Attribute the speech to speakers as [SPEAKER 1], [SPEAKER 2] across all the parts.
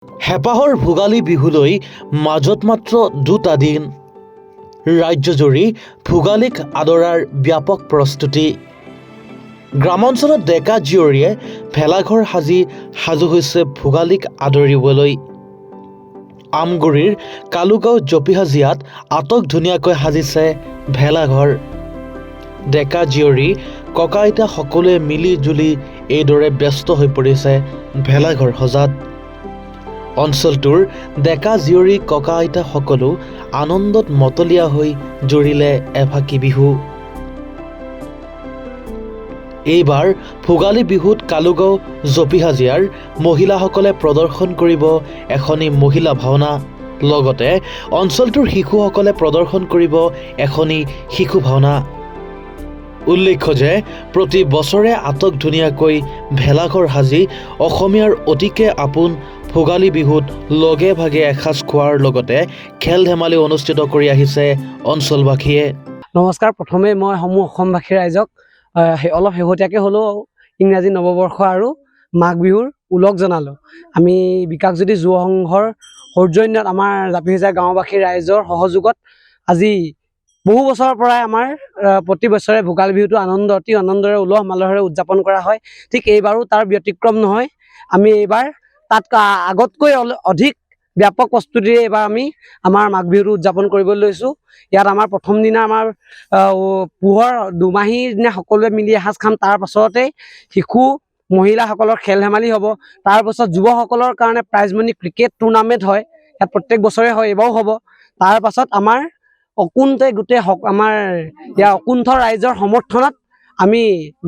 [SPEAKER 1] হেঁপাহৰ ভোগালী বিহুলৈ মাজত মাত্ৰ 2টা দিন। ৰাজ্যজুৰি ভোগালীক আদৰাৰ ব্যাপক প্ৰস্তুতি। গ্ৰামাঞ্চলত ডেকা জীয়ৰীয়ে ভেলাঘৰ সাজু হৈছে ভোগালীক আদৰিবলৈ। আমগুৰিৰ কালুগাঁও জপিহাজিয়াত আটকধুনীয়াকৈ সাজিছে ভেলাঘৰ। ডেকা জীয়ৰী ককা আইতা সকলোৱে মিলি জুলি এইদৰে ব্যস্ত হৈ পৰিছে ভেলাঘৰ সজাত। অঞ্চলটোৰ ডেকা জীয়ৰী ককা আইতা সকলো আনন্দত মতলীয়া হৈ জুৰিলে এফাকি বিহু। এইবাৰ ভোগালী বিহুত কালুগাঁও জপিহাজিয়াৰ মহিলাসকলে প্ৰদৰ্শন কৰিব এখনি মহিলা ভাওনা। লগতে অঞ্চলটোৰ শিশুসকলে প্ৰদৰ্শন কৰিব এখনি শিশু ভাওনা। উল্লেখ্য যে প্ৰতি বছৰে আটকধুনীয়াকৈ ভেলাঘৰ সাজি অসমীয়াৰ অতিকে আপোন ভোগালী বিহুত লগে ভাগে এসাঁজ খোৱাৰ লগতে খেল ধেমালি অনুষ্ঠিত কৰি আহিছে অঞ্চলবাসীয়ে।
[SPEAKER 2] নমস্কাৰ। প্ৰথমে মই সমূহ অসমবাসী ৰাইজক অলপ শেহতীয়াকৈ হ'লেও ইংৰাজী নৱবৰ্ষ আৰু মাঘ বিহুৰ ওলগ জনালোঁ। আমি বিকাশজ্যোতি যুৱ সংঘৰ সৌজন্যত আমাৰ জাপিহাজিয়া গাঁওবাসী ৰাইজৰ সহযোগত আজি বহু বছৰৰ পৰাই আমাৰ প্ৰতি বছৰে ভোগালী বিহুটো অতি আনন্দৰে উলহ মালহেৰে উদযাপন কৰা হয়। ঠিক এইবাৰো তাৰ ব্যতিক্ৰম নহয়। আমি এইবাৰ তাত আগতকৈ অধিক ব্যাপক প্ৰস্তুতিৰে এইবাৰ আমি আমাৰ মাঘ বিহুটো উদযাপন কৰিবলৈ লৈছোঁ। ইয়াত আমাৰ প্ৰথম দিনা আমাৰ পুহৰ দুমাহীৰ দিনা সকলোৱে মিলি এসাঁজ খাম। তাৰ পাছতে শিশু মহিলাসকলৰ খেল ধেমালি হ'ব। তাৰপাছত যুৱসকলৰ কাৰণে প্ৰাইজমণি ক্ৰিকেট টুৰ্ণামেণ্ট হয়, ইয়াত প্ৰত্যেক বছৰে হয়, এইবাৰো হ'ব। তাৰ পাছত আমাৰ গোটেই আমাৰ ইয়াৰ অকুণ্ঠ ৰাইজৰ সমৰ্থনত আমি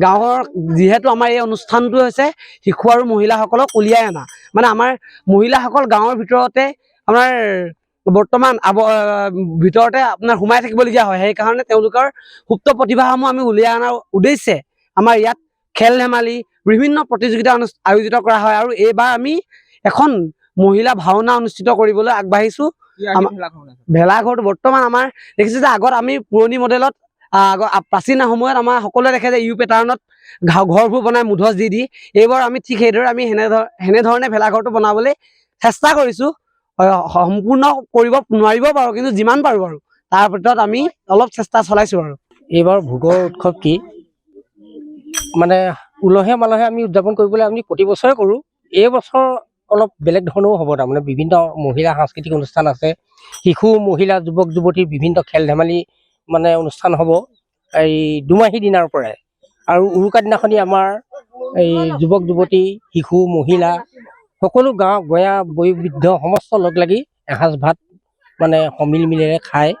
[SPEAKER 2] গাঁৱৰ যিহেতু আমাৰ এই অনুষ্ঠানটো হৈছে শিশু আৰু মহিলাসকলক উলিয়াই অনা, মানে আমাৰ মহিলাসকল গাঁৱৰ ভিতৰতে আমাৰ বৰ্তমান ভিতৰতে আপোনাৰ সোমাই থাকিবলগীয়া হয়। সেইকাৰণে তেওঁলোকৰ সুপ্ত প্ৰতিভাসমূহ আমি উলিয়াই অনাৰ উদ্দেশ্যে আমাৰ ইয়াত খেল ধেমালি বিভিন্ন প্ৰতিযোগিতা আয়োজিত কৰা হয়। আৰু এইবাৰ আমি এখন মহিলা ভাওনা অনুষ্ঠিত কৰিবলৈ আগবাঢ়িছোঁ। ভেলাঘৰটো বৰ্তমান আমাৰ দেখিছে যে আগত আমি পুৰণি মডেলত প্ৰাচীন সময়ত আমাৰ সকলোৱে দেখে যে ইউ পেটাৰ্ণত ঘৰবোৰ বনাই মুধচ দি এইবাৰ আমি ঠিক সেইদৰে আমি সেনেধৰণে ভেলাঘৰটো বনাবলৈ চেষ্টা কৰিছোঁ। সম্পূৰ্ণ কৰিব নোৱাৰিব পাৰোঁ, কিন্তু যিমান পাৰোঁ আৰু তাৰ ভিতৰত আমি অলপ চেষ্টা চলাইছোঁ। আৰু
[SPEAKER 3] এইবাৰ ভোগৰ উৎসৱ কি মানে উলহে মালহে আমি উদযাপন কৰিবলৈ আমি প্ৰতি বছৰে কৰোঁ। এই বছৰ অলপ বেলেগ ধৰণেও হ'ব। তাৰমানে বিভিন্ন মহিলা সাংস্কৃতিক অনুষ্ঠান আছে, শিশু মহিলা যুৱক যুৱতীৰ বিভিন্ন খেল ধেমালি মানে অনুষ্ঠান হ'ব এই দুমাহী দিনাৰ পৰাই। আৰু উৰুকা দিনাখনি আমাৰ এই যুৱক যুৱতী শিশু মহিলা সকলো গাঁও গঞা বয়োবৃদ্ধ সমস্ত লগ লাগি এসাঁজ ভাত মানে সমিল মিলেৰে খায়।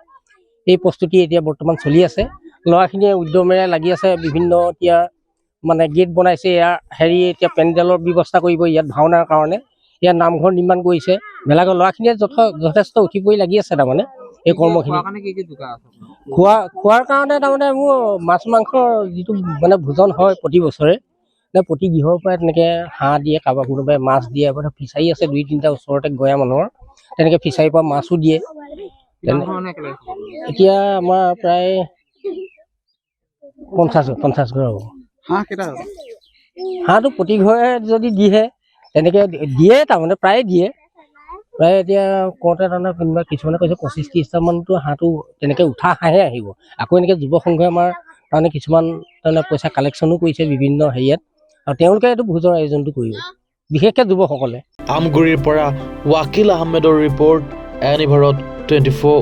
[SPEAKER 3] এই প্ৰস্তুতি এতিয়া বৰ্তমান চলি আছে। ল'ৰাখিনিয়ে উদ্যমেৰে লাগি আছে। বিভিন্ন এতিয়া মানে গেট বনাইছে, এতিয়া পেণ্ডেলৰ ব্যৱস্থা কৰিব ইয়াত ভাওনাৰ কাৰণে। ইয়াত নামঘৰ নিৰ্মাণ কৰিছে। ভেলাঘৰ ল'ৰাখিনিয়ে যথেষ্ট উঠি পৰি লাগি আছে। তাৰমানে এই কৰ্মখিনি খোৱাৰ কাৰণে তাৰমানে মোৰ মাছ মাংসৰ যিটো মানে ভোজন হয় প্ৰতি বছৰে, প্ৰতি গৃহৰ পৰাই তেনেকৈ হাঁহ দিয়ে, কাৰোবাৰ কোনোবাই মাছ দিয়ে। ফিচাৰী আছে 2-3টা ওচৰতে গঞা মানুহৰ, তেনেকৈ ফিচাৰীৰ পৰা মাছো দিয়ে। এতিয়া আমাৰ প্ৰায় 50 ঘৰ হ'ব। হাঁহটো প্ৰতি ঘৰে যদি দিয়ে তেনেকৈ দিয়ে, তাৰমানে প্ৰায়ে দিয়ে। প্ৰায় এতিয়া কওঁতে তাৰমানে কোনোবা কিছুমানে কৈছে 25-30টামানতো হাঁহটো তেনেকৈ উঠা হাঁহে আহিব। আকৌ এনেকৈ যুৱ সংঘই আমাৰ তাৰমানে কিছুমান তাৰমানে পইচা কালেকশ্যনো কৰিছে বিভিন্ন হেৰিয়াত, আৰু তেওঁলোকে এইটো ভোজৰ আয়োজনটো কৰিব, বিশেষকৈ যুৱকসকলে।
[SPEAKER 1] আমগুৰিৰ পৰা ৱাকিল আহমেদৰ ৰিপৰ্ট, এনি ভাৰত 24।